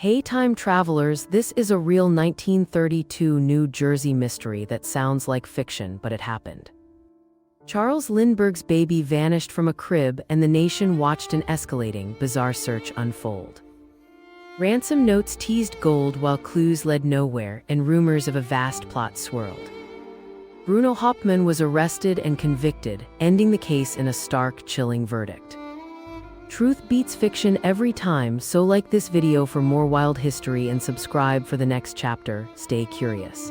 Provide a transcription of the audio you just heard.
Hey time travelers, this is a real 1932 New Jersey mystery that sounds like fiction, but it happened. Charles Lindbergh's baby vanished from a crib and the nation watched an escalating, bizarre search unfold. Ransom notes teased gold while clues led nowhere and rumors of a vast plot swirled. Bruno Hauptmann was arrested and convicted, ending the case in a stark, chilling verdict. Truth beats fiction every time, so like this video for more wild history and subscribe for the next chapter. Stay curious.